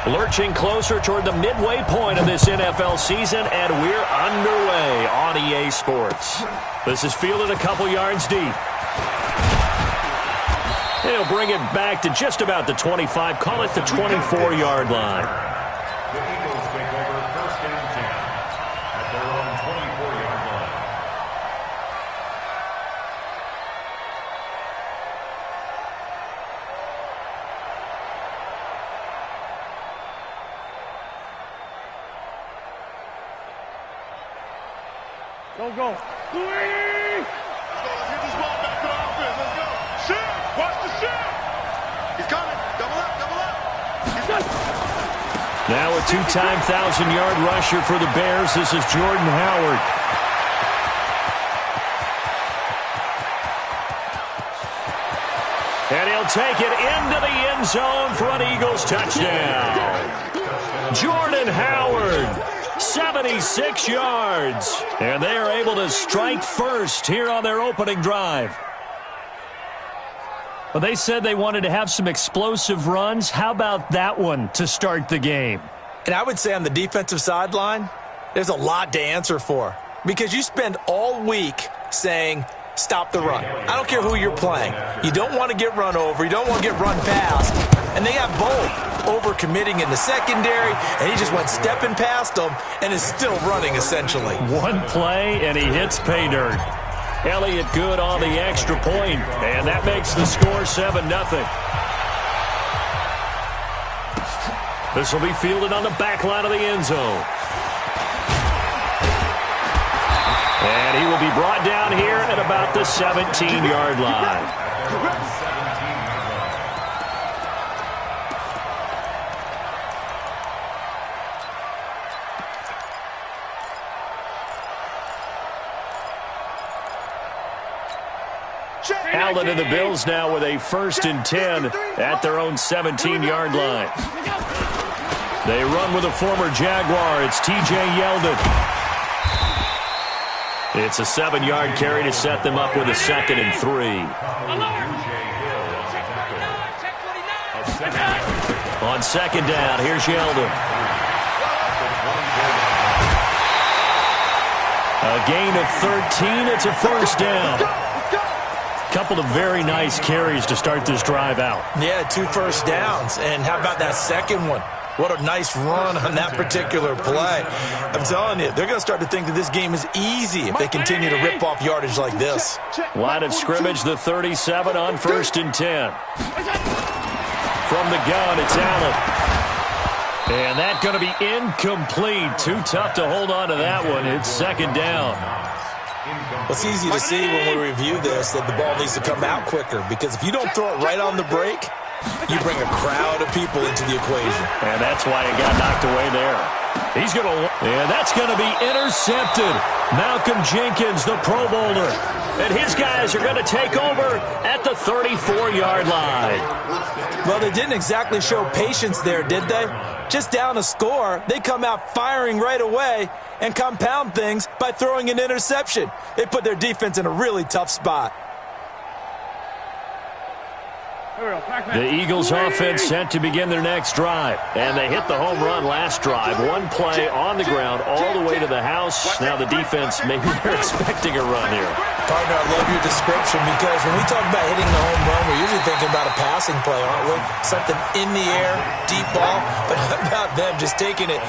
Lurching closer toward the midway point of this NFL season, and we're underway on EA Sports. This is fielded a couple yards deep. He'll bring it back to just about the 25, call it the 24-yard line. The Eagles take over first and 10 at their own 24-yard line. Go. Let's get this ball back to the offense. Let's go. Shoot. Watch the shoot. He's coming. Double up. He's got it. Now a two-time 1,000-yard rusher for the Bears. This is Jordan Howard. And he'll take it into the end zone for an Eagles touchdown. Jordan Howard, 76 yards. And they are able to strike first here on their opening drive. Well, they said they wanted to have some explosive runs. How about that one to start the game? And I would say on the defensive sideline, there's a lot to answer for. Because you spend all week saying, stop the run. I don't care who you're playing. You don't want to get run over. You don't want to get run past. And they got both. Over-committing in the secondary, and he just went stepping past them and is still running, essentially. One play, and he hits pay dirt. Elliott good on the extra point, and that makes the score 7-0. This will be fielded on the back line of the end zone. And he will be brought down here at about the 17-yard line. Allen and the Bills now with a 1st and 10 at their own 17-yard line. They run with a former Jaguar. It's T.J. Yeldon. It's a 7-yard carry to set them up with a 2nd and 3. On 2nd down, here's Yeldon. A gain of 13. It's a 1st down. Couple of very nice carries to start this drive out. Yeah, 2 first downs. And how about that second one? What a nice run on that particular play. I'm telling you, they're going to start to think that this game is easy if they continue to rip off yardage like this. Line of scrimmage, the 37 on 1st and 10. From the gun, it's Allen. And that's going to be incomplete. Too tough to hold on to that one. It's 2nd down. It's easy to see when we review this that the ball needs to come out quicker, because if you don't throw it right on the break, you bring a crowd of people into the equation. And that's why it got knocked away there. He's going to, and that's going to be intercepted. Malcolm Jenkins, the Pro Bowler. And his guys are going to take over at the 34-yard line. Well, they didn't exactly show patience there, did they? Just down a score, they come out firing right away and compound things by throwing an interception. They put their defense in a really tough spot. The Eagles offense set to begin their next drive. And they hit the home run last drive. One play on the ground all the way to the house. Now the defense, maybe they're expecting a run here. Partner, I love your description, because when we talk about hitting the home run, we're usually thinking about a passing play, aren't we? Something in the air, deep ball. But how about them just taking it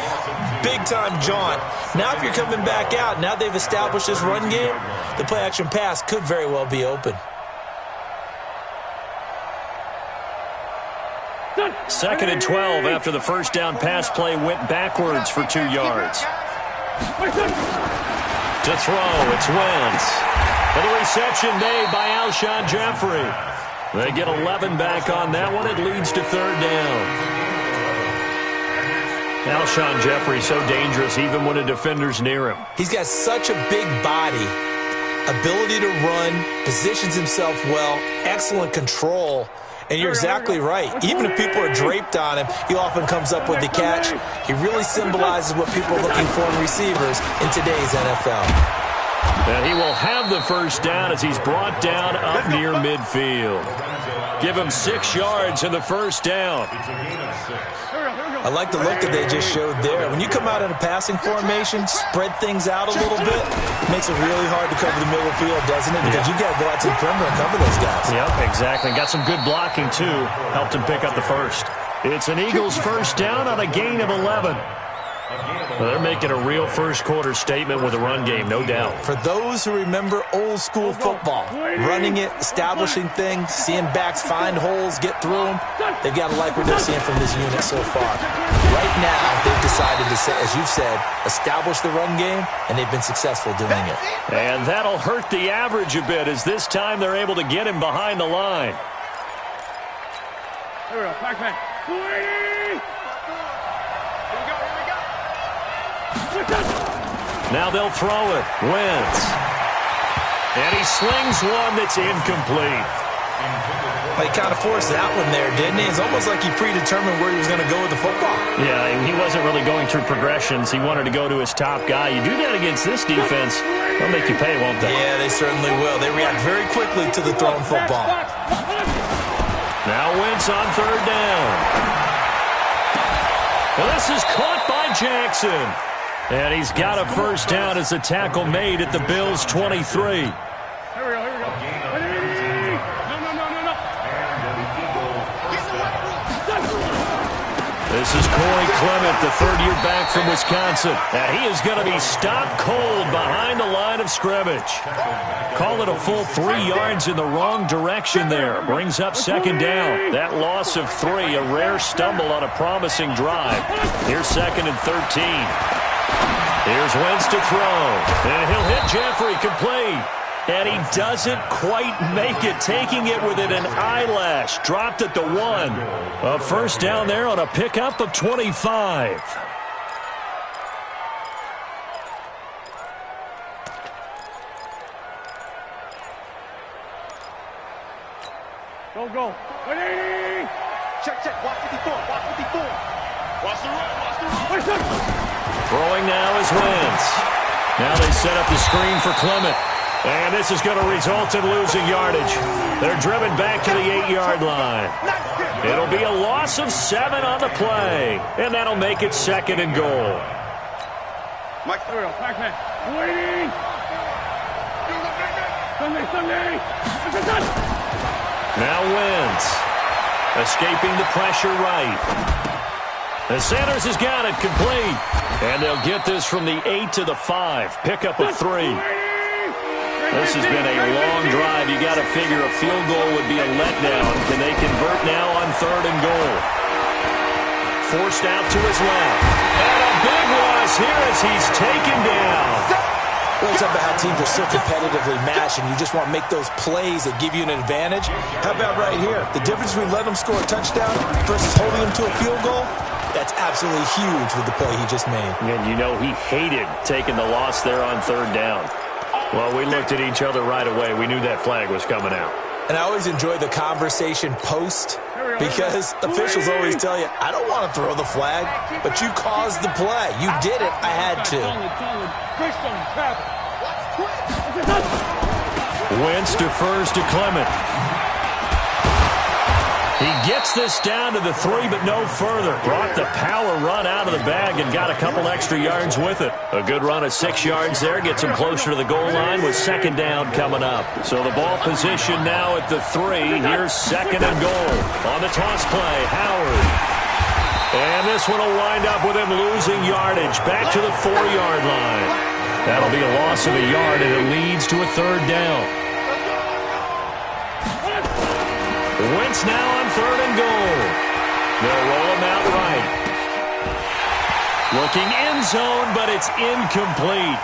big-time jaunt? Now if you're coming back out, now they've established this run game, the play-action pass could very well be open. 2nd and 12 after the 1st down pass play went backwards for 2 yards. To throw, it's Wentz. And the reception made by Alshon Jeffrey. They get 11 back on that one. It leads to 3rd down. Alshon Jeffrey so dangerous even when a defender's near him. He's got such a big body, ability to run, positions himself well, excellent control. And you're exactly right. Even if people are draped on him, he often comes up with the catch. He really symbolizes what people are looking for in receivers in today's NFL. And he will have the 1st down as he's brought down up near midfield. Give him 6 yards in the first down. It's a gain of 6. I like the look that they just showed there. When you come out in a passing formation, spread things out a little bit, makes it really hard to cover the middle field, doesn't it? Because you got to go out to the perimeter and cover those guys. Yep, exactly. Got some good blocking, too. Helped him pick up the first. It's an Eagles first down on a gain of 11. Well, they're making a real first-quarter statement with a run game, no doubt. For those who remember old-school football, running it, establishing things, seeing backs find holes, get through them, they've got to like what they're seeing from this unit so far. Right now, they've decided to, as you've said, establish the run game, and they've been successful doing it. And that'll hurt the average a bit, as this time they're able to get him behind the line. Here we go, back. Now they'll throw it. Wentz. And he slings one that's incomplete. He kind of forced that one there, didn't he? It's almost like he predetermined where he was going to go with the football. Yeah, he wasn't really going through progressions. He wanted to go to his top guy. You do that against this defense, they'll make you pay, won't they? Yeah, they certainly will. They react very quickly to the thrown football. Now Wentz on third down. And this is caught by Jackson. And he's got a first down as the tackle made at the Bills' 23. Here we go. This is Corey Clement, the third-year back from Wisconsin. And he is going to be stopped cold behind the line of scrimmage. Call it a full 3 yards in the wrong direction there. Brings up second down. That loss of 3, a rare stumble on a promising drive. Here's second and 13. Here's Wentz to throw. And he'll hit Jeffrey complete. And he doesn't quite make it, taking it within an eyelash. Dropped at the 1. A first down there on a pickup of 25. Go. 180. Check. Watch 54. Watch the run. Throwing now is Wentz. Now they set up the screen for Clement. And this is going to result in losing yardage. They're driven back to the 8-yard line. It'll be a loss of 7 on the play. And that'll make it second and goal. Mike, there we go. Backman. Waiting. Sunday. Now Wentz. Escaping the pressure right. The Sanders has got it complete. And they'll get this from the 8 to the 5. Pickup of 3. This has been a long drive. You got to figure a field goal would be a letdown. Can they convert now on third and goal? Forced out to his left. And a big loss here as he's taken down. Well, it's about how teams are so competitively matched, and you just want to make those plays that give you an advantage. How about right here? The difference between letting them score a touchdown versus holding them to a field goal, that's absolutely huge with the play he just made. And you know he hated taking the loss there on third down. Well, we looked at each other right away. We knew that flag was coming out. And I always enjoy the conversation post because officials always tell you, I don't want to throw the flag, but you caused the play. You did it. I had to. Wentz defers to Clement. He gets this down to the 3, but no further. Brought the power run out of the bag and got a couple extra yards with it. A good run of 6 yards there. Gets him closer to the goal line with second down coming up. So the ball position now at the 3. Here's second and goal. On the toss play, Howard. And this one will wind up with him losing yardage. Back to the 4-yard line. That'll be a loss of a yard, and it leads to a third down. Wentz now on third and goal. They'll roll him out right. Looking end zone, but it's incomplete.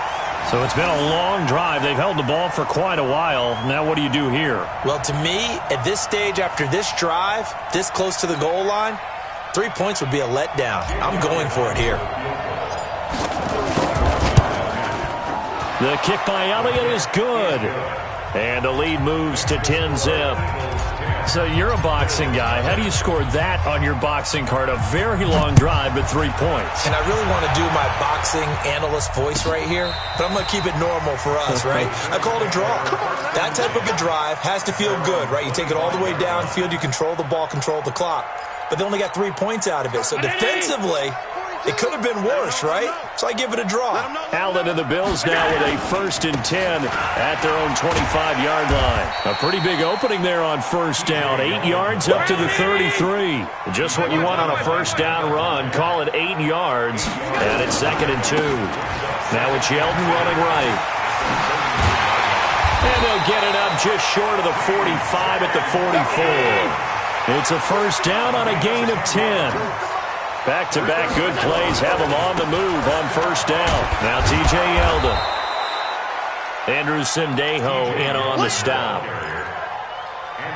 So it's been a long drive. They've held the ball for quite a while. Now what do you do here? Well, to me, at this stage after this drive, this close to the goal line, 3 points would be a letdown. I'm going for it here. The kick by Elliott is good. And the lead moves to 10-zip. So you're a boxing guy. How do you score that on your boxing card? A very long drive, but 3 points. And I really want to do my boxing analyst voice right here, but I'm going to keep it normal for us, right? I call it a draw. That type of a drive has to feel good, right? You take it all the way downfield, you control the ball, control the clock. But they only got 3 points out of it. So defensively, it could have been worse, right? So I give it a draw. Allen and the Bills now with a 1st and 10 at their own 25-yard line. A pretty big opening there on 1st down. 8 yards up to the 33. Just what you want on a 1st down run. Call it 8 yards. And it's 2nd and 2. Now it's Yeldon running right. And they'll get it up just short of the 45 at the 44. It's a 1st down on a gain of 10. Back-to-back good plays have them on the move on 1st down. Now T.J. Yeldon. Andrew Sendejo in on the stop.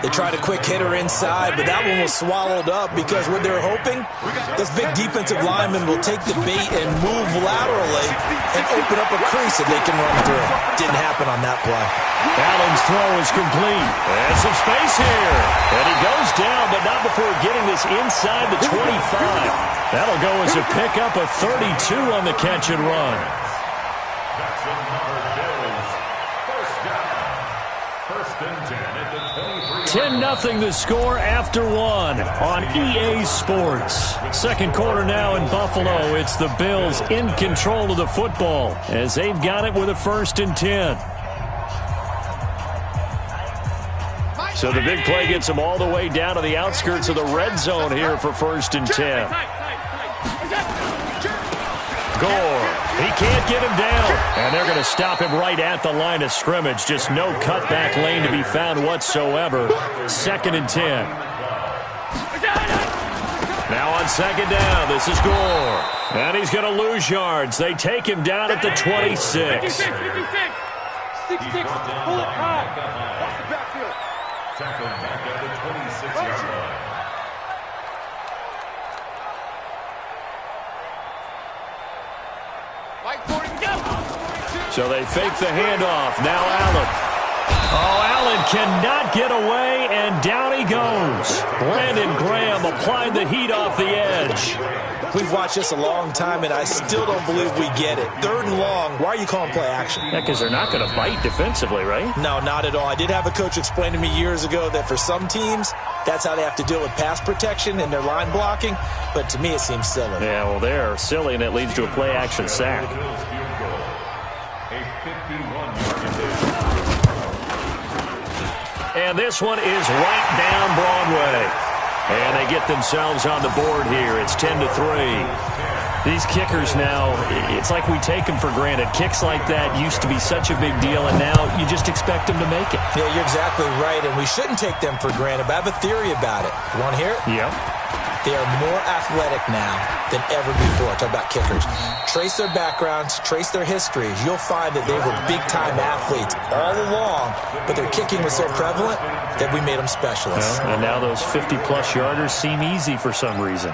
They tried a quick hitter inside, but that one was swallowed up because what they're hoping, those big defensive linemen will take the bait and move laterally and open up a crease that they can run through. Didn't happen on that play. Allen's throw is complete. And some space here. And he goes down, but not before getting this inside the 25. That'll go as a pickup of 32 on the catch and run. 10-0 the score after 1 on EA Sports. 2nd quarter now in Buffalo. It's the Bills in control of the football as they've got it with a 1st and 10. So the big play gets them all the way down to the outskirts of the red zone here for 1st and 10. Gore. He can't get him down. And they're going to stop him right at the line of scrimmage. Just no cutback lane to be found whatsoever. 2nd and 10. Now on 2nd down, this is Gore. And he's going to lose yards. They take him down at the 26. 66. Pull it high. Off the backfield. Tackled back at the 26-yard line. So they fake the handoff. Now Allen. Oh, Allen cannot get away, and down he goes. Brandon Graham applied the heat off the edge. We've watched this a long time, and I still don't believe we get it. 3rd and long. Why are you calling play action? Yeah, because they're not going to bite defensively, right? No, not at all. I did have a coach explain to me years ago that for some teams, that's how they have to deal with pass protection and their line blocking. But to me, it seems silly. Yeah, well, they're silly, and it leads to a play action sack. And this one is right down Broadway. And they get themselves on the board here. It's 10-3. These kickers now, it's like we take them for granted. Kicks like that used to be such a big deal, and now you just expect them to make it. Yeah, you're exactly right, and we shouldn't take them for granted. But I have a theory about it. You want to hear it? Yep. They are more athletic now than ever before. Talk about kickers. Trace their backgrounds, trace their histories. You'll find that they were big-time athletes all along, but their kicking was so prevalent that we made them specialists. Well, and now those 50-plus yarders seem easy for some reason.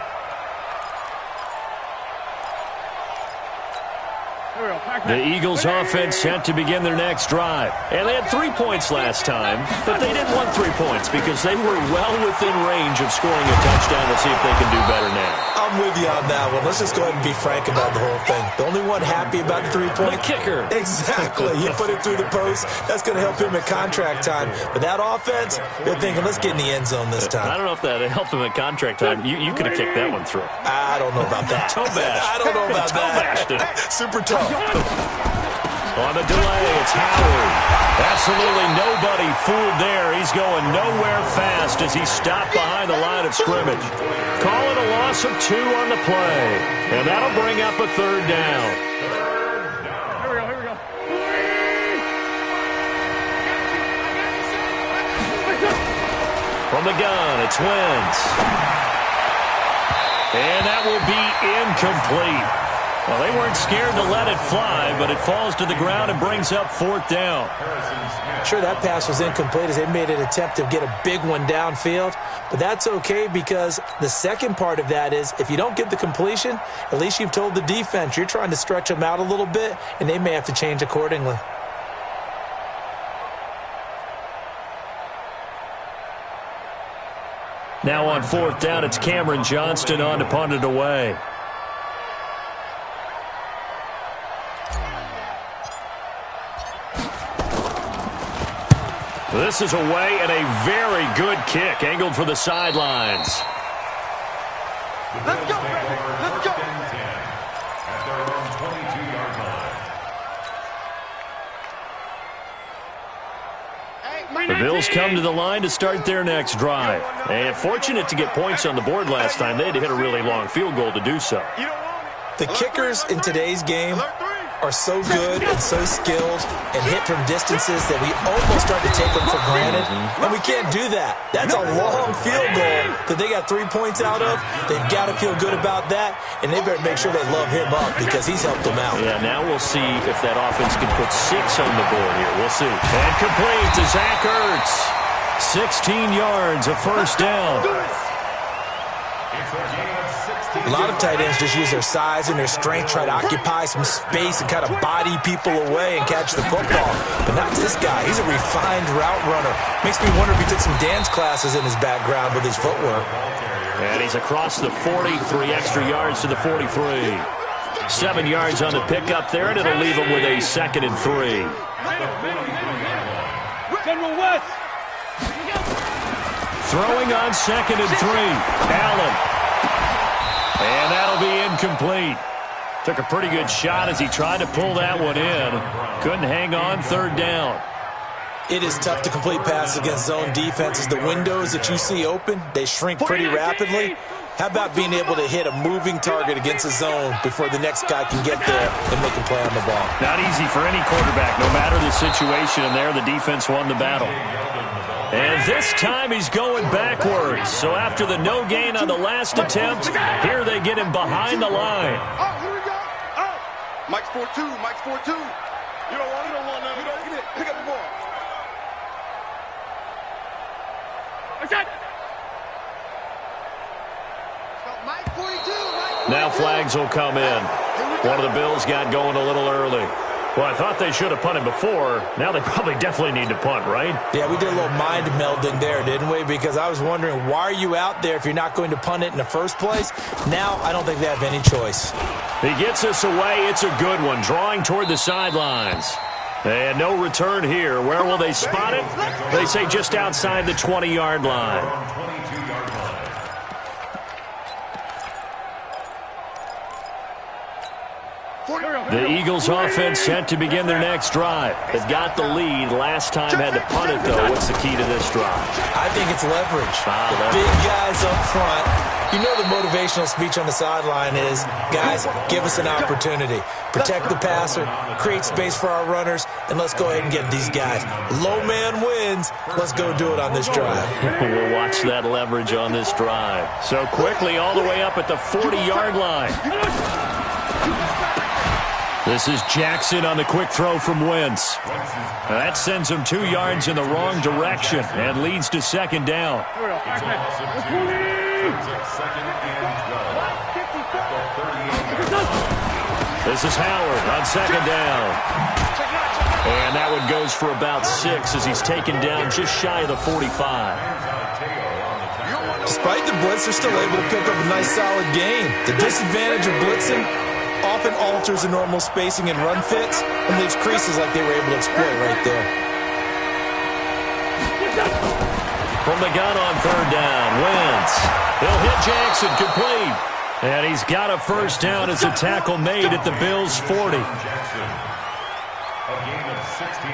The Eagles offense set to begin their next drive. And they had 3 points last time, but they didn't want 3 points because they were well within range of scoring a touchdown. We'll see if they can do better now. I'm with you on that one. Let's just go ahead and be frank about the whole thing. The only one happy about the 3-point? The kicker. Exactly. You put it through the post. That's going to help him at contract time. But that offense, they're thinking, let's get in the end zone this time. I don't know if that helped him at contract time. You could have kicked that one through. I don't know about that. Toe bash. I don't know about Toe bashed it. Super tough. On the delay, it's Howard. Absolutely nobody fooled there. He's going nowhere fast as he's stopped behind the line of scrimmage. Call it a loss of 2 on the play. And that'll bring up a 3rd down. Here we go. From the gun, it's Wentz. And that will be incomplete. Well, they weren't scared to let it fly, but it falls to the ground and brings up 4th down. Sure, that pass was incomplete as they made an attempt to get a big one downfield, but that's okay because the second part of that is if you don't get the completion, at least you've told the defense you're trying to stretch them out a little bit, and they may have to change accordingly. Now on fourth down, it's Cameron Johnston on to punt it away. This is away and a very good kick, angled for the sidelines. Let's go, baby. Let's go. At their own 22-yard line. The Bills come to the line to start their next drive. And fortunate to get points on the board last time. They had to hit a really long field goal to do so. The kickers in today's game are so good and so skilled and hit from distances that we almost start to take them for granted. And we can't do that. That's a long field goal that they got 3 points out of. They've got to feel good about that, and they better make sure they love him up because he's helped them out. Yeah, now we'll see if that offense can put 6 on the board here. We'll see. And complete to Zach Ertz. 16 yards, a first down. A lot of tight ends just use their size and their strength, try to occupy some space and kind of body people away and catch the football. But not this guy. He's a refined route runner. Makes me wonder if he took some dance classes in his background with his footwork. And he's across the 40, 3 extra yards to the 43. 7 yards on the pickup there, and it'll leave him with a 2nd and 3. Throwing on 2nd and 3. Allen. And that'll be incomplete. Took a pretty good shot as he tried to pull that one in. Couldn't hang on, 3rd down. It is tough to complete passes against zone defenses. The windows that you see open, they shrink pretty rapidly. How about being able to hit a moving target against a zone before the next guy can get there and make a play on the ball? Not easy for any quarterback, no matter the situation. And there, the defense won the battle. And this time he's going backwards. So after the no gain on the last attempt, here they get him behind the line. Oh, here we go. Oh. Mike's 4-2. Mike's 4-2. You don't want it. You don't want that. You don't get it. Pick up the ball. Mike 42. Now flags will come in. One of the Bills got going a little early. Well, I thought they should have punted before. Now they probably definitely need to punt, right? Yeah, we did a little mind melding there, didn't we? Because I was wondering, why are you out there if you're not going to punt it in the first place? Now I don't think they have any choice. He gets us away. It's a good one. Drawing toward the sidelines. And no return here. Where will they spot it? They say just outside the 20-yard line. The Eagles offense set to begin their next drive. They've got the lead. Last time had to punt it, though. What's the key to this drive? I think it's leverage. The big guys up front. You know the motivational speech on the sideline is, guys, give us an opportunity. Protect the passer, create space for our runners, and let's go ahead and get these guys. Low man wins. Let's go do it on this drive. We'll watch that leverage on this drive. So quickly all the way up at the 40-yard line. This is Jackson on the quick throw from Wentz. That sends him 2 yards in the wrong direction and leads to 2nd down. This is Howard on 2nd down. And that one goes for about 6 as he's taken down just shy of the 45. Despite the blitz, they're still able to pick up a nice solid gain. The disadvantage of blitzing often alters the normal spacing and run fits and leaves creases like they were able to exploit right there. From the gun on 3rd down, Wentz. He'll hit Jackson complete. And he's got a first down as a tackle made at the Bills' 40.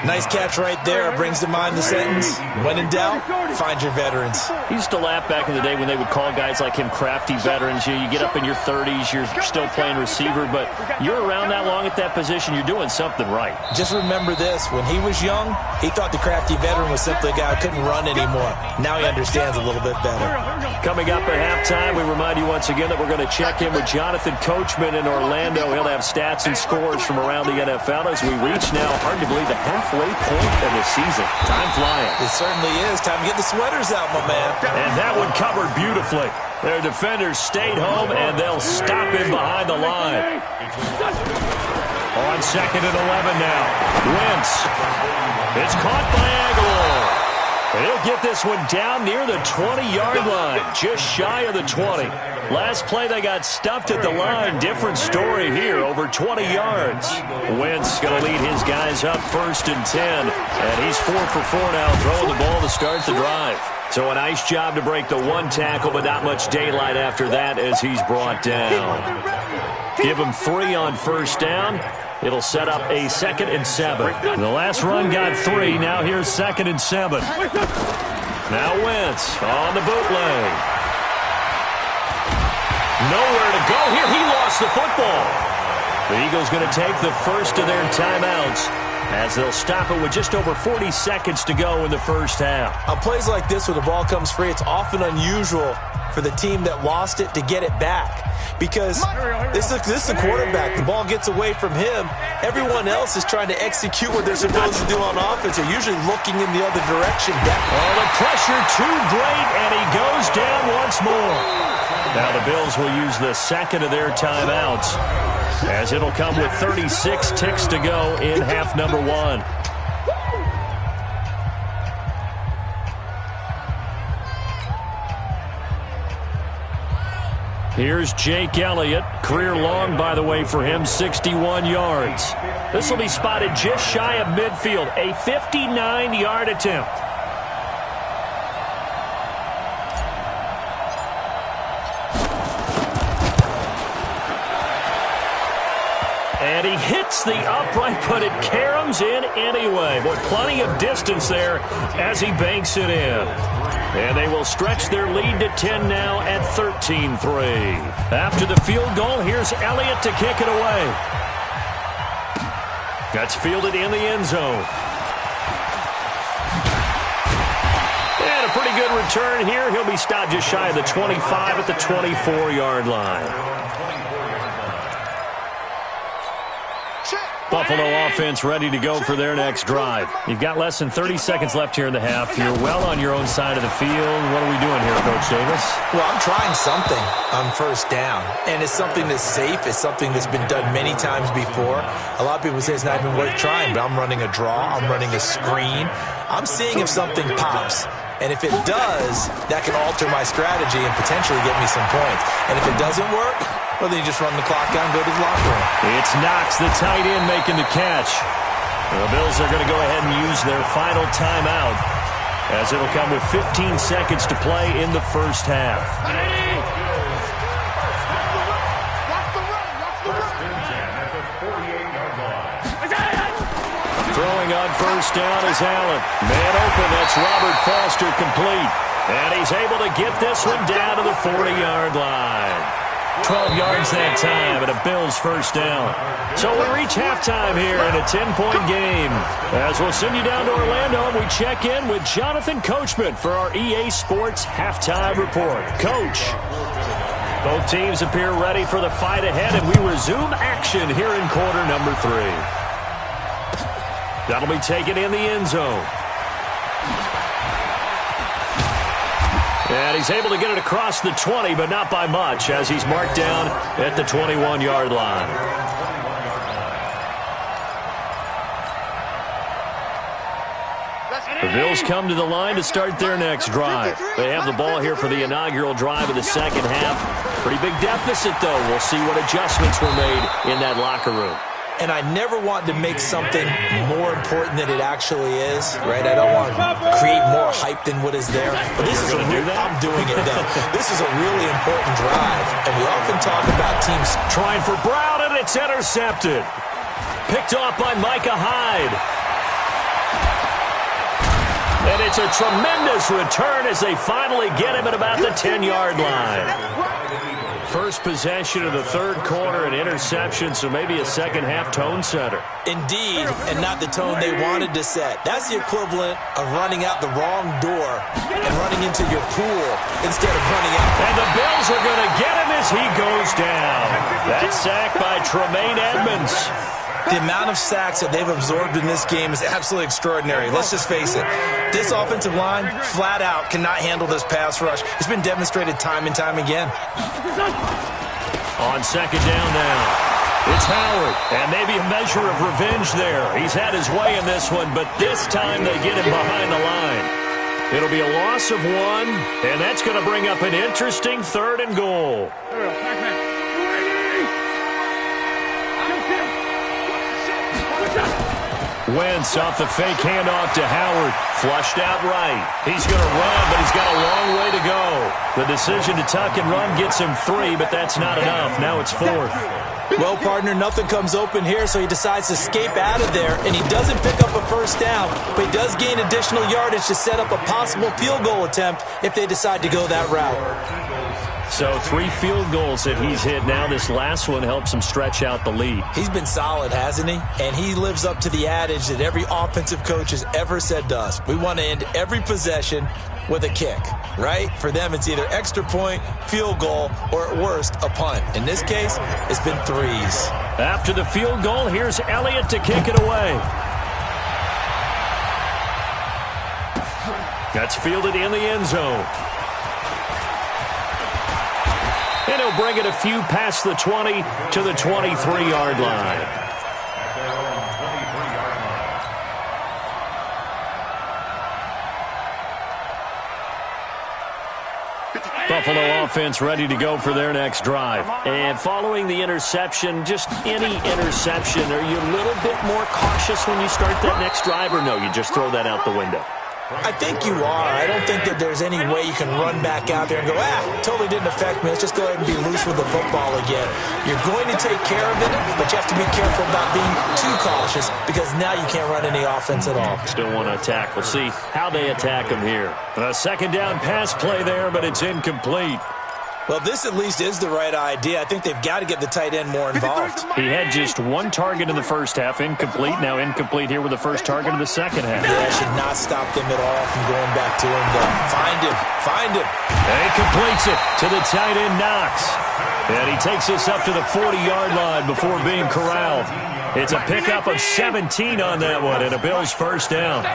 Nice catch right there. Brings to mind the sentence, when in doubt, find your veterans. He used to laugh back in the day when they would call guys like him crafty veterans. You get up in your 30s, you're still playing receiver, but you're around that long at that position, you're doing something right. Just remember this, when he was young, he thought the crafty veteran was simply a guy who couldn't run anymore. Now he understands a little bit better. Coming up at halftime, we remind you once again that we're going to check in with Jonathan Coachman in Orlando. He'll have stats and scores from around the NFL as we reach now, hard to believe, the halfway point of the season. Time flying. It certainly is. Time to get the sweaters out, my man. And that one covered beautifully. Their defenders stayed home, and they'll stop him behind the line. On 2nd and 11 now. Wentz. It's caught by Aguilar. And he'll get this one down near the 20-yard line, just shy of the 20. Last play, they got stuffed at the line. Different story here, over 20 yards. Wentz going to lead his guys up 1st and 10. And he's 4 for 4 now, throwing the ball to start the drive. So a nice job to break the one tackle, but not much daylight after that as he's brought down. Give him 3 on 1st down. It'll set up a 2nd and 7. The last run got 3. Now here's 2nd and 7. Now Wentz on the bootleg. Nowhere to go here. He lost the football. The Eagles going to take the first of their timeouts as they'll stop it with just over 40 seconds to go in the first half. On plays like this where the ball comes free, it's often unusual for the team that lost it to get it back. Because this is the quarterback. The ball gets away from him. Everyone else is trying to execute what they're supposed to do on offense. They're usually looking in the other direction. Oh, the pressure too great, and he goes down once more. Now the Bills will use the second of their timeouts, as it'll come with 36 ticks to go in half number 1. Here's Jake Elliott. Career long, by the way, for him, 61 yards. This will be spotted just shy of midfield, a 59-yard attempt. And he hits the upright, but it caroms in anyway. But plenty of distance there as he banks it in. And they will stretch their lead to 10 now at 13-3. After the field goal, here's Elliott to kick it away. That's fielded in the end zone. And a pretty good return here. He'll be stopped just shy of the 25 at the 24-yard line. Buffalo offense ready to go for their next drive. You've got less than 30 seconds left here in the half. You're well on your own side of the field. What are we doing here, Coach Davis? Well, I'm trying something on 1st down, and it's something that's safe. It's something that's been done many times before. A lot of people say it's not even worth trying, but I'm running a draw. I'm running a screen. I'm seeing if something pops. And if it does, that can alter my strategy and potentially get me some points. And if it doesn't work, well, then you just run the clock down and go to the locker room. It's Knox, the tight end, making the catch. The Bills are going to go ahead and use their final timeout, as it'll come with 15 seconds to play in the first half. Throwing on 1st down is Allen. Man open, that's Robert Foster, complete. And he's able to get this one down to the 40-yard line. 12 yards that time, and a Bills 1st down. So we reach halftime here in a 10-point game. As we'll send you down to Orlando, and we check in with Jonathan Coachman for our EA Sports Halftime Report. Coach, both teams appear ready for the fight ahead, and we resume action here in quarter number 3. That'll be taken in the end zone. And he's able to get it across the 20, but not by much, as he's marked down at the 21-yard line. The Bills come to the line to start their next drive. They have the ball here for the inaugural drive of the second half. Pretty big deficit, though. We'll see what adjustments were made in that locker room. And I never want to make something more important than it actually is, right? I don't want to create more hype than what is there. But this is I'm doing it, though. This is a really important drive, and we often talk about teams trying for Brown, and it's intercepted. Picked off by Micah Hyde. And it's a tremendous return as they finally get him at about the 10-yard line. First possession of the third quarter, an interception, so maybe a second-half tone setter. Indeed, and not the tone they wanted to set. That's the equivalent of running out the wrong door and running into your pool instead of running out. And the Bills are going to get him as he goes down. That sack by Tremaine Edmonds. The amount of sacks that they've absorbed in this game is absolutely extraordinary. Let's just face it. This offensive line, flat out, cannot handle this pass rush. It's been demonstrated time and time again. On second down now, it's Howard. And maybe a measure of revenge there. He's had his way in this one, but this time they get him behind the line. It'll be a loss of 1, and that's going to bring up an interesting 3rd and goal. Wentz off the fake handoff to Howard. Flushed out right. He's going to run, but he's got a long way to go. The decision to tuck and run gets him 3, but that's not enough. Now it's 4th. Well, partner, nothing comes open here, so he decides to escape out of there, and he doesn't pick up a first down, but he does gain additional yardage to set up a possible field goal attempt if they decide to go that route. So 3 field goals that he's hit now. This last one helps him stretch out the lead. He's been solid, hasn't he? And he lives up to the adage that every offensive coach has ever said to us. We want to end every possession with a kick, right? For them, it's either extra point, field goal, or at worst, a punt. In this case, it's been 3s. After the field goal, here's Elliott to kick it away. That's fielded in the end zone. And he'll bring it a few past the 20 to the 23-yard line. Buffalo offense ready to go for their next drive. And following the interception, just any interception, are you a little bit more cautious when you start that next drive, or no, you just throw that out the window? I think you are. I don't think that there's any way you can run back out there and go, totally didn't affect me. Let's just go ahead and be loose with the football again. You're going to take care of it, but you have to be careful about being too cautious because now you can't run any offense at all. Still want to attack. We'll see how they attack him here. A 2nd down pass play there, but it's incomplete. Well, this at least is the right idea. I think they've got to get the tight end more involved. He had just 1 target in the first half, incomplete. Now incomplete here with the first target of the second half. Yeah, that should not stop them at all from going back to him. Find him. And he completes it to the tight end, Knox. And he takes this up to the 40-yard line before being corralled. It's a pickup of 17 on that one, and a Bills first down.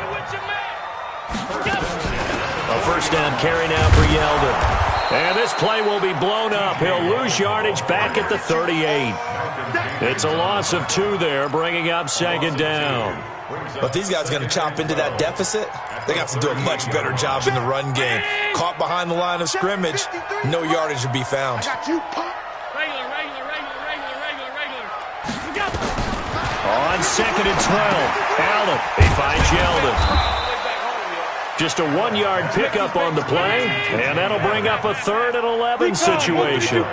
A first down carry now for Yeldon. And this play will be blown up. He'll lose yardage back at the 38. It's a loss of 2 there, bringing up 2nd down. But these guys are going to chop into that deficit. They got to do a much better job in the run game. Caught behind the line of scrimmage, no yardage to be found. On 2nd and 12, Allen, he finds Yeldon. Just a 1-yard pickup on the play, and that'll bring up a 3rd and 11 situation.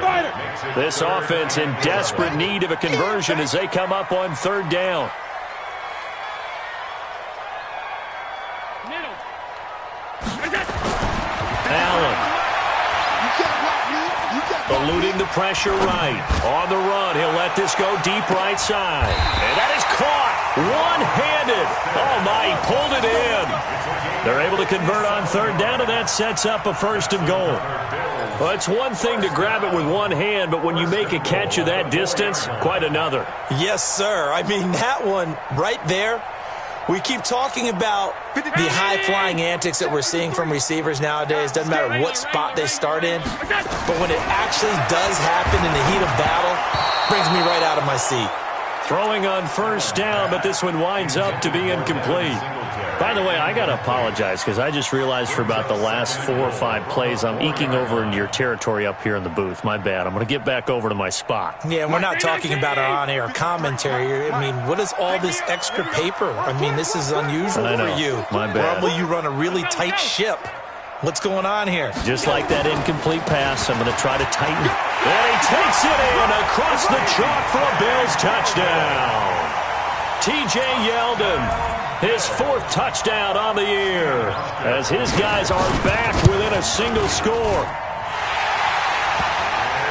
This offense in desperate need of a conversion as they come up on 3rd down. Allen. Eluding the pressure right. On the run, he'll let this go deep right side. And that is caught. One-handed. Oh, my, he pulled it in. They're able to convert on 3rd down, and that sets up a 1st and goal. Well, it's one thing to grab it with one hand, but when you make a catch of that distance, quite another. Yes, sir. I mean, that one right there, we keep talking about the high-flying antics that we're seeing from receivers nowadays. Doesn't matter what spot they start in. But when it actually does happen in the heat of battle, brings me right out of my seat. Throwing on 1st down, but this one winds up to be incomplete. By the way, I got to apologize because I just realized for about the last 4 or 5 plays, I'm eking over into your territory up here in the booth. My bad. I'm going to get back over to my spot. Yeah, we're not talking about our on-air commentary. I mean, what is all this extra paper? I mean, this is unusual for you. My bad. Normally you run a really tight ship. What's going on here? Just like that incomplete pass, I'm going to try to tighten. And he takes it in across the chalk for a Bills touchdown. T.J. Yeldon, his 4th touchdown on the year, as his guys are back within a single score.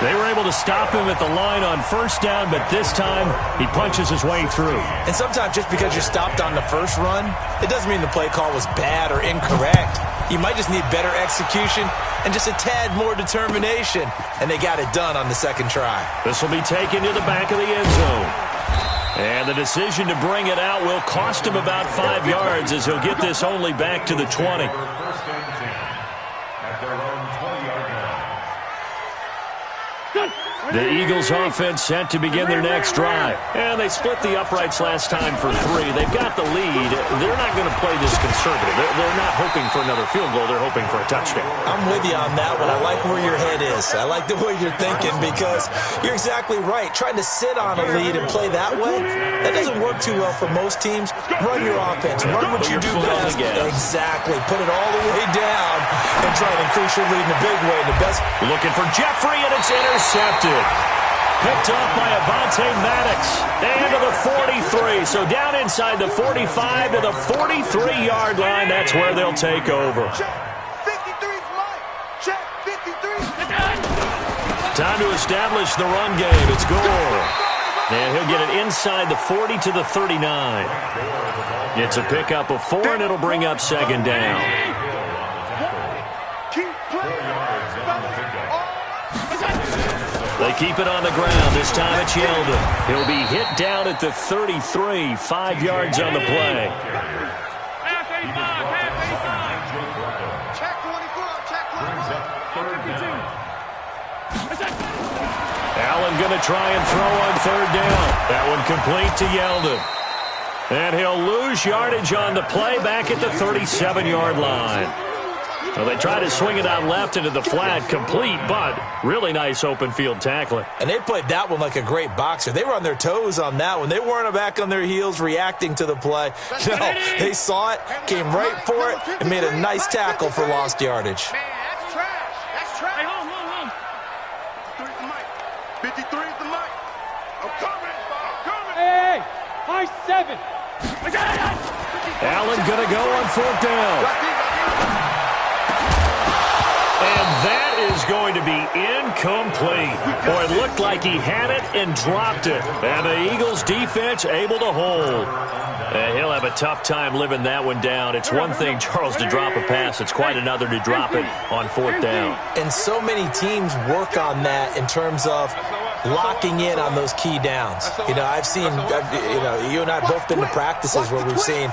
They were able to stop him at the line on 1st down, but this time he punches his way through. And sometimes just because you're stopped on the first run, it doesn't mean the play call was bad or incorrect. You might just need better execution and just a tad more determination, and they got it done on the 2nd try. This will be taken to the back of the end zone. And the decision to bring it out will cost him about 5 yards as he'll get this only back to the 20. The Eagles offense set to begin their next drive. And they split the uprights last time for 3. They've got the lead. They're not going to play this conservative. They're not hoping for another field goal. They're hoping for a touchdown. I'm with you on that one. I like where your head is. I like the way you're thinking because you're exactly right. Trying to sit on a lead and play that way, that doesn't work too well for most teams. Run your offense. Run what you do best. Exactly. Put it all the way down and try to increase your lead in a big way. The best. Looking for Jeffrey, and it's intercepted. Picked up by Avonte Maddox. And to the 43. So down inside the 45 to the 43-yard line. That's where they'll take over. Time to establish the run game. It's Gore. And he'll get it inside the 40 to the 39. It's a pickup of 4, and it'll bring up second down. They keep it on the ground. This time it's Yeldon. He'll be hit down at the 33, 5 yards on the play. Allen going to try and throw on third down. That one complete to Yeldon. And he'll lose yardage on the play back at the 37-yard line. Well, they try to swing it out left into the flat, complete, but really nice open field tackling. And they played that one like a great boxer. They were on their toes on that one. They weren't back on their heels reacting to the play. No, they saw it, came right for it, and made a nice tackle for lost yardage. Man, that's trash. That's trash. Hey, hold on. 53's the mic. 53's the mic. I'm coming. Hey, high 7. Allen going to go on fourth down. And that is going to be incomplete. Boy, it looked like he had it and dropped it. And the Eagles defense able to hold. And he'll have a tough time living that one down. It's one thing, Charles, to drop a pass. It's quite another to drop it on fourth down. And so many teams work on that in terms of locking in on those key downs. You know, you and I both been to practices where we've seen,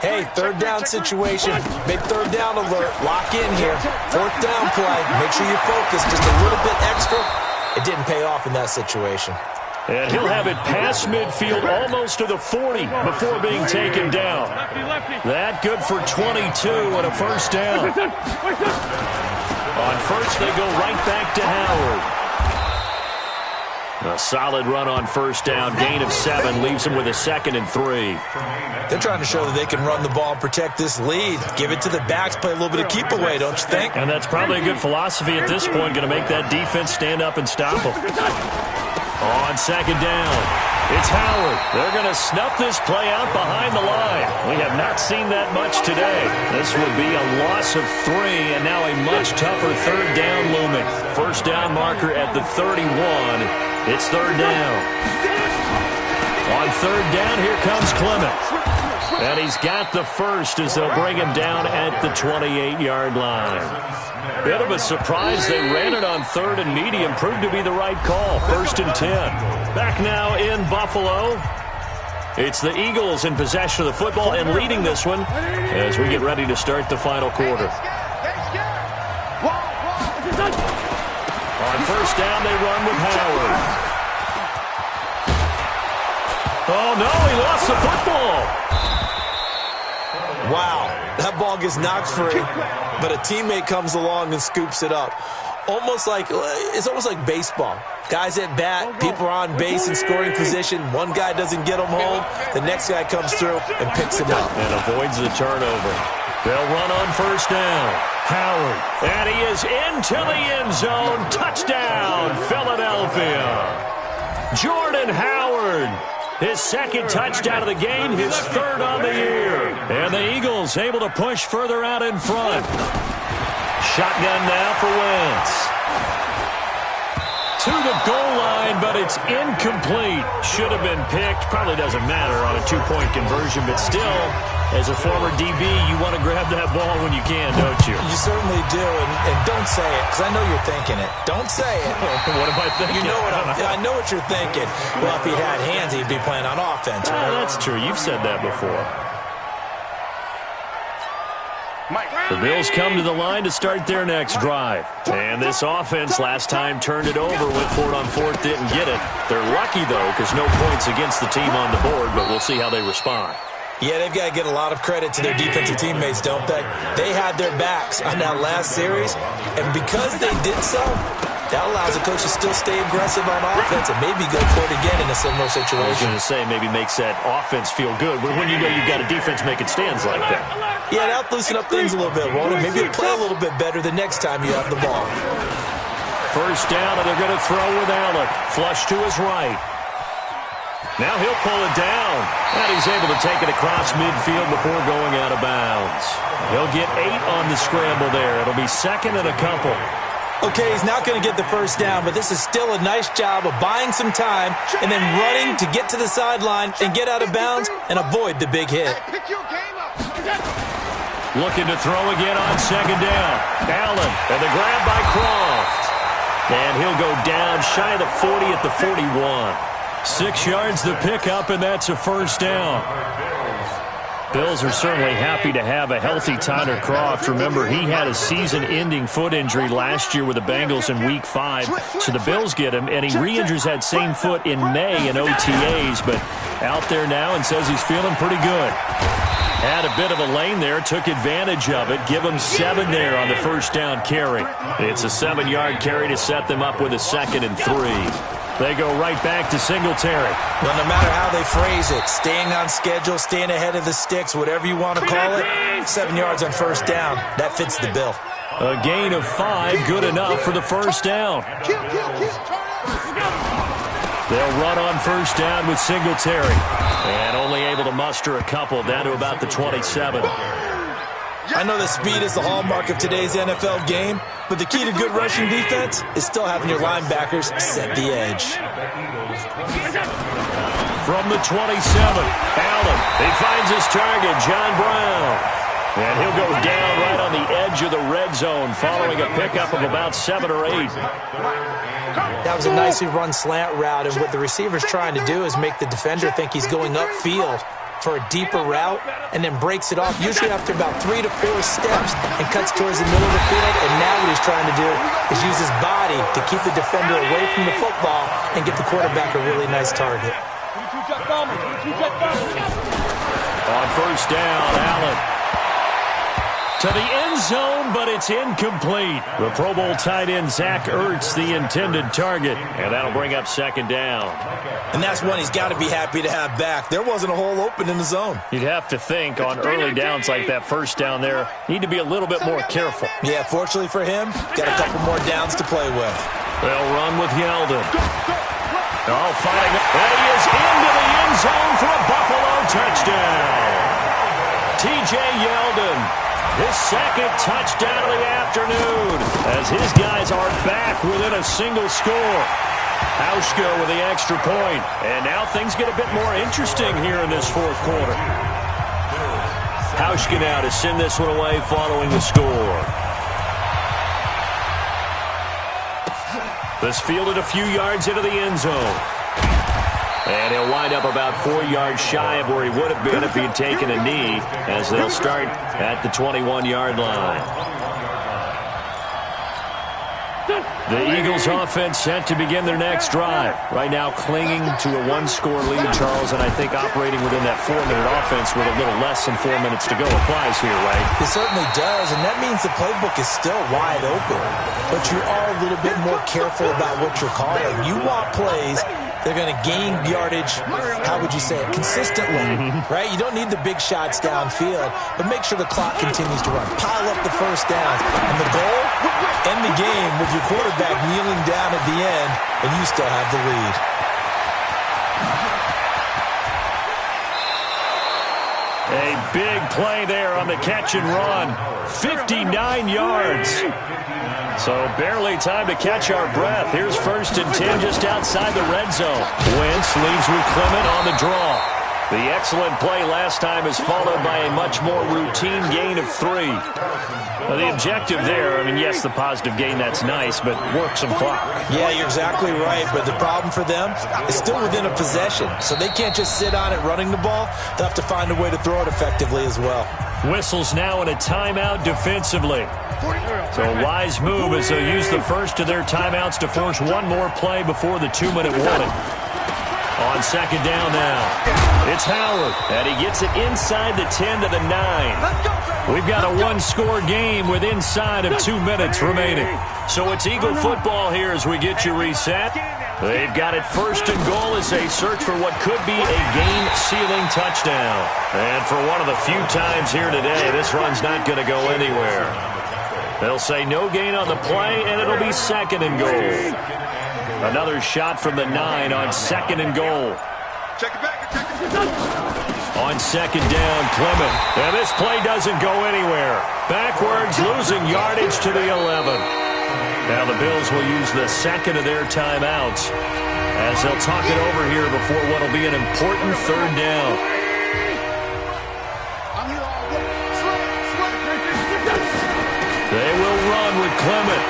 hey, third down situation, big third down alert, lock in here, fourth down play, make sure you focus just a little bit extra. It didn't pay off in that situation. And he'll have it past midfield almost to the 40 before being taken down. That good for 22 and a first down. On first, they go right back to Howard. A solid run on first down, gain of 7, leaves him with a 2nd and 3. They're trying to show that they can run the ball and protect this lead. Give it to the backs, play a little bit of keep away, don't you think? And that's probably a good philosophy at this point, going to make that defense stand up and stop them. On second down, it's Howard. They're going to snuff this play out behind the line. We have not seen that much today. This would be a loss of 3, and now a much tougher third down looming. First down marker at the 31. It's third down. On third down, here comes Clement. And he's got the first as they'll bring him down at the 28-yard line. Bit of a surprise. They ran it on third and medium. Proved to be the right call. 1st and 10. Back now in Buffalo. It's the Eagles in possession of the football and leading this one as we get ready to start the final quarter. On first down, they run with Howard. Oh, no, he lost the football. Wow, that ball gets knocked free, but a teammate comes along and scoops it up. It's almost like baseball. Guys at bat, people are on base in scoring position. One guy doesn't get them home. The next guy comes through and picks it up. And avoids the turnover. They'll run on first down. Howard, and he is into the end zone. Touchdown, Philadelphia. Jordan Howard, his 2nd touchdown of the game, his 3rd on the year. And the Eagles able to push further out in front. Shotgun now for Wentz. To the goal line, but it's incomplete. Should have been picked. Probably doesn't matter on a 2-point conversion, but still, as a former DB, you want to grab that ball when you can, don't you? You certainly do, and don't say it, because I know you're thinking it. Don't say it. What am I thinking? You know I know what you're thinking. Well, if he'd had hands, he'd be playing on offense. Right? That's true. You've said that before. Mike. The Bills come to the line to start their next drive. And this offense last time turned it over, went for it on fourth, didn't get it. They're lucky, though, because no points against the team on the board, but we'll see how they respond. Yeah, they've got to get a lot of credit to their defensive teammates, don't they? They had their backs on that last series, and because they did so, that allows the coach to still stay aggressive on offense and maybe go for it again in a similar situation. I was going to say, maybe makes that offense feel good, but when you know you've got a defense making stands like that. Yeah, that'll loosen up things a little bit, won't it? Maybe you'll play a little bit better the next time you have the ball. First down, and they're going to throw with Allen. Flush to his right. Now he'll pull it down, and he's able to take it across midfield before going out of bounds. He'll get 8 on the scramble there. It'll be second and a couple. Okay, he's not going to get the first down, but this is still a nice job of buying some time and then running to get to the sideline and get out of bounds and avoid the big hit. Looking to throw again on second down. Allen, and the grab by Croft. And he'll go down shy of the 40 at the 41. 6 yards the pickup, and that's a first down. Bills are certainly happy to have a healthy Tyler Croft. Remember, he had a season-ending foot injury last year with the Bengals in Week 5. So the Bills get him, and he re-injures that same foot in May in OTAs, but out there now and says he's feeling pretty good. Had a bit of a lane there, took advantage of it. Give him 7 there on the first down carry. It's a 7-yard carry to set them up with a 2nd and 3. They go right back to Singletary. Well, no matter how they phrase it, staying on schedule, staying ahead of the sticks, whatever you want to call it, 7 yards on first down, that fits the bill. A gain of 5, good enough for the first down. They'll run on first down with Singletary. And only able to muster a couple down to about the 27. I know that speed is the hallmark of today's NFL game, but the key to good rushing defense is still having your linebackers set the edge. From the 27, Allen. He finds his target, John Brown. And he'll go down right on the edge of the red zone following a pickup of about 7 or 8. That was a nicely run slant route, and what the receiver's trying to do is make the defender think he's going upfield for a deeper route, and then breaks it off, usually after about 3 to 4 steps, and cuts towards the middle of the field. And now what he's trying to do is use his body to keep the defender away from the football and get the quarterback a really nice target. On first down, Allen. To the end zone, but it's incomplete. The Pro Bowl tight end, Zach Ertz, the intended target. And that'll bring up second down. And that's one he's got to be happy to have back. There wasn't a hole open in the zone. You'd have to think on early downs like that first down there, need to be a little bit more careful. Yeah, fortunately for him, got a couple more downs to play with. They'll run with Yeldon. Oh, fighting. And he is into the end zone for a Buffalo touchdown. T.J. Yeldon. His second touchdown of the afternoon as his guys are back within a single score. Hauschka with the extra point. And now things get a bit more interesting here in this fourth quarter. Hauschka now to send this one away following the score. This fielded a few yards into the end zone. And he'll wind up about 4 yards shy of where he would have been if he had taken a knee, as they'll start at the 21-yard line. The Eagles offense set to begin their next drive. Right now clinging to a 1-score lead, Charles, and I think operating within that 4-minute offense with a little less than 4 minutes to go applies here, right? It certainly does, and that means the playbook is still wide open. But you are a little bit more careful about what you're calling. You want plays they're going to gain yardage, how would you say it, consistently, right? You don't need the big shots downfield, but make sure the clock continues to run. Pile up the first downs. And the goal, end the game with your quarterback kneeling down at the end, and you still have the lead. A big play there on the catch and run. 59 yards. So barely time to catch our breath. Here's 1st and 10 just outside the red zone. Wentz leaves with Clement on the draw. The excellent play last time is followed by a much more routine gain of 3. Now the objective there, I mean, yes, the positive gain, that's nice, but work some clock. Yeah, you're exactly right, but the problem for them is still within a possession, so they can't just sit on it running the ball. They'll have to find a way to throw it effectively as well. Whistles now in a timeout defensively. So a wise move as they'll use the first of their timeouts to force one more play before the 2-minute warning. On second down now, it's Howard, and he gets it inside the 10 to the 9. We've got a one-score game with inside of 2 minutes remaining. So it's Eagle football here as we get you reset. They've got it first and goal as they search for what could be a game-sealing touchdown. And for one of the few times here today, this run's not going to go anywhere. They'll say no gain on the play, and it'll be second and goal. Another shot from the 9 on second and goal. Check it back. Check it. On second down, Clement. And this play doesn't go anywhere. Backwards, losing yardage to the 11. Now the Bills will use the second of their timeouts as they'll talk it over here before what will be an important third down. They will run with Clement.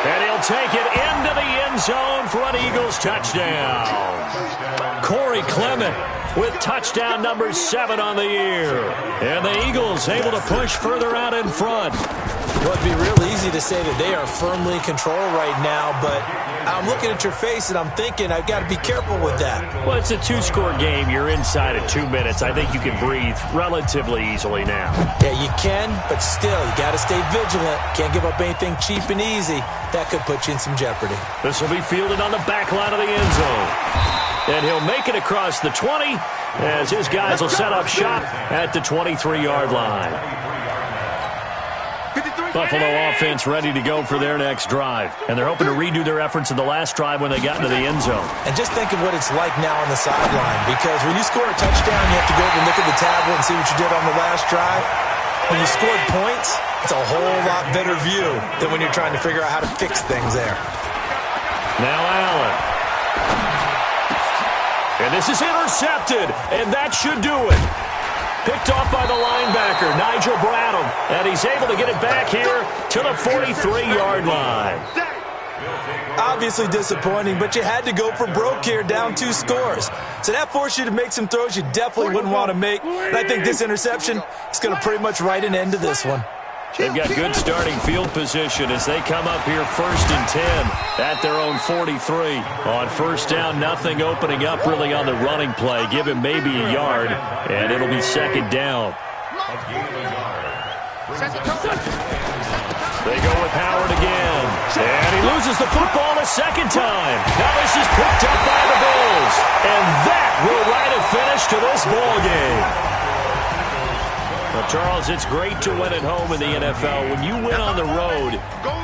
And he'll take it into the end zone for an Eagles touchdown. Corey Clement with touchdown number 7 on the year. And the Eagles able to push further out in front. Well, it'd be real easy to say that they are firmly in control right now, but I'm looking at your face and I'm thinking I've got to be careful with that. Well, it's a 2-score game. You're inside of 2 minutes. I think you can breathe relatively easily now. Yeah, you can, but still, you got to stay vigilant. Can't give up anything cheap and easy. That could put you in some jeopardy. This will be fielded on the back line of the end zone. And he'll make it across the 20 as his guys will set up shop at the 23-yard line. Buffalo offense ready to go for their next drive. And they're hoping to redo their efforts in the last drive when they got into the end zone. And just think of what it's like now on the sideline. Because when you score a touchdown, you have to go over and look at the tablet and see what you did on the last drive. When you scored points, it's a whole lot better view than when you're trying to figure out how to fix things there. Now Allen. And this is intercepted. And that should do it. Picked off by the linebacker, Nigel Bradham. And he's able to get it back here to the 43-yard line. Obviously disappointing, but you had to go for broke here, down 2 scores. So that forced you to make some throws you definitely wouldn't want to make. And I think this interception is going to pretty much write an end to this one. They've got good starting field position as they come up here first and 10 at their own 43. On first down, nothing opening up really on the running play. Give him maybe a yard, and it'll be second down. They go with Howard again, and he loses the football a second time. Now this is picked up by the Bills, and that will write a finish to this ball game. Well, Charles, it's great to win at home in the NFL. When you win on the road,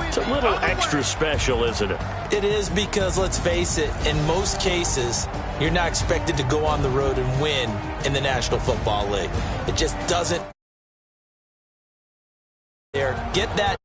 it's a little extra special, isn't it? It is because, let's face it, in most cases, you're not expected to go on the road and win in the National Football League. It just doesn't. Get that